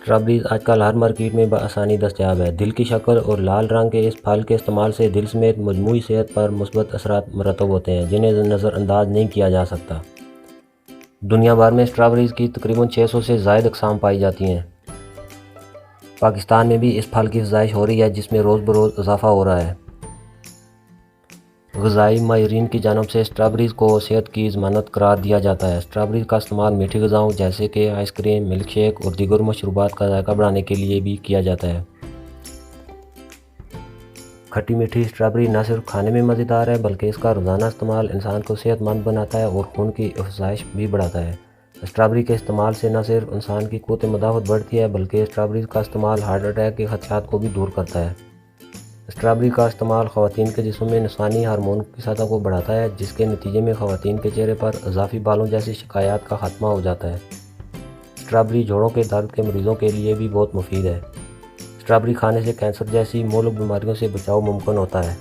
Strawberries آج کل ہر market میں بآسانی دستیاب ہے۔ دل کی شکل اور لال رنگ کے اس پھل کے استعمال سے دل سمیت مجموعی صحت پر مثبت اثرات مرتب ہوتے ہیں جنہیں نظر انداز نہیں کیا جا سکتا۔ دنیا بھر میں اسٹرابریز کی تقریباً 600 سے زائد اقسام پائی جاتی ہیں۔ پاکستان میں بھی اس پھل کی افزائش ہو رہی ہے جس میں روز بروز اضافہ ہو رہا ہے۔ غذائی ماہرین کی جانب سے اسٹرابریز کو صحت کی ضمانت قرار دیا جاتا ہے۔ اسٹرابریز کا استعمال میٹھی غذاؤں جیسے کہ آئس کریم، ملک شیک اور دیگر مشروبات کا ذائقہ بڑھانے کے لیے بھی کیا جاتا ہے۔ کھٹی میٹھی اسٹرابری نہ صرف کھانے میں مزیدار ہے بلکہ اس کا روزانہ استعمال انسان کو صحت مند بناتا ہے اور خون کی افزائش بھی بڑھاتا ہے۔ اسٹرابری کے استعمال سے نہ صرف انسان کی قوت مدافعت بڑھتی ہے بلکہ اسٹرابریز کا استعمال ہارٹ اٹیک کے خدشات کو بھی دور کرتا ہے۔ اسٹرابری کا استعمال خواتین کے جسم میں نسوانی ہارمون کی سطح کو بڑھاتا ہے جس کے نتیجے میں خواتین کے چہرے پر اضافی بالوں جیسی شکایات کا خاتمہ ہو جاتا ہے۔ اسٹرابری جوڑوں کے درد کے مریضوں کے لیے بھی بہت مفید ہے۔ اسٹرابری کھانے سے کینسر جیسی مہلک بیماریوں سے بچاؤ ممکن ہوتا ہے۔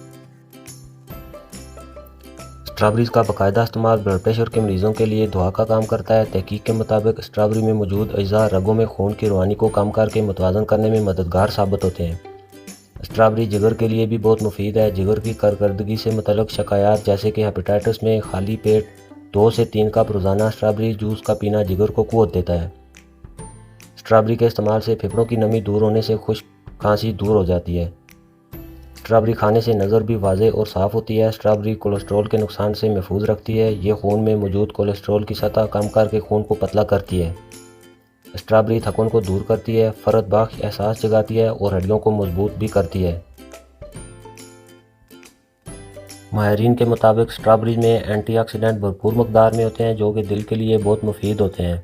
اسٹرابریز کا باقاعدہ استعمال بلڈ پریشر کے مریضوں کے لیے دوا کا کام کرتا ہے۔ تحقیق کے مطابق اسٹرابری میں موجود اجزاء رگوں میں خون کی روانی کو کم کر کے متوازن کرنے میں مددگار ثابت ہوتے ہیں۔ اسٹرابری جگر کے لیے بھی بہت مفید ہے۔ جگر کی کارکردگی سے متعلق شکایات جیسے کہ ہیپاٹائٹس میں خالی پیٹ 2 سے 3 کپ روزانہ اسٹرابری جوس کا پینا جگر کو قوت دیتا ہے۔ اسٹرابری کے استعمال سے پھیپھڑوں کی نمی دور ہونے سے خشک کھانسی دور ہو جاتی ہے۔ اسٹرابری کھانے سے نظر بھی واضح اور صاف ہوتی ہے۔ اسٹرابری کولیسٹرول کے نقصان سے محفوظ رکھتی ہے۔ یہ خون میں موجود کولیسٹرول کی سطح کم کر کے خون کو پتلا کرتی ہے۔ اسٹرابری تھکن کو دور کرتی ہے، فرحت بخش احساس جگاتی ہے اور ہڈیوں کو مضبوط بھی کرتی ہے۔ ماہرین کے مطابق اسٹرابریز میں اینٹی آکسیڈنٹ بھرپور مقدار میں ہوتے ہیں جو کہ دل کے لیے بہت مفید ہوتے ہیں۔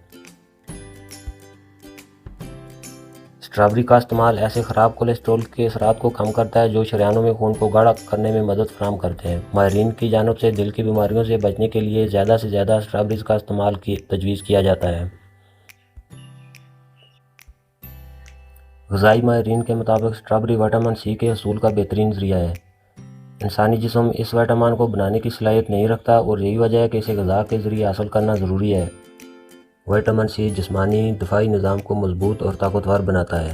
اسٹرابری کا استعمال ایسے خراب کولیسٹرول کے اثرات کو کم کرتا ہے جو شریانوں میں خون کو گاڑھا کرنے میں مدد فراہم کرتے ہیں۔ ماہرین کی جانب سے دل کی بیماریوں سے بچنے کے لیے زیادہ سے زیادہ اسٹرابریز کا استعمال کی تجویز کیا جاتا ہے۔ غذائی ماہرین کے مطابق اسٹرابری وٹامن سی کے حصول کا بہترین ذریعہ ہے۔ انسانی جسم اس وٹامن کو بنانے کی صلاحیت نہیں رکھتا اور یہی وجہ ہے کہ اسے غذا کے ذریعے حاصل کرنا ضروری ہے۔ وٹامن سی جسمانی دفاعی نظام کو مضبوط اور طاقتور بناتا ہے۔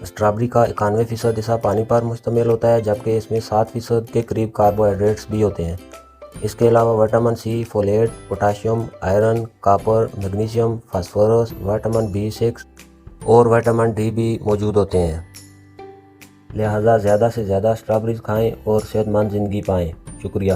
اسٹرابری کا 91% حصہ پانی پر مشتمل ہوتا ہے جبکہ اس میں 7% کے قریب کاربوہائیڈریٹس بھی ہوتے ہیں۔ اس کے علاوہ vitamin C folate, potassium, iron, copper, magnesium, phosphorus, vitamin B6 اور وٹامن ڈی بھی موجود ہوتے ہیں۔ لہٰذا زیادہ سے زیادہ اسٹرابریز کھائیں اور صحت مند زندگی پائیں۔ شکریہ۔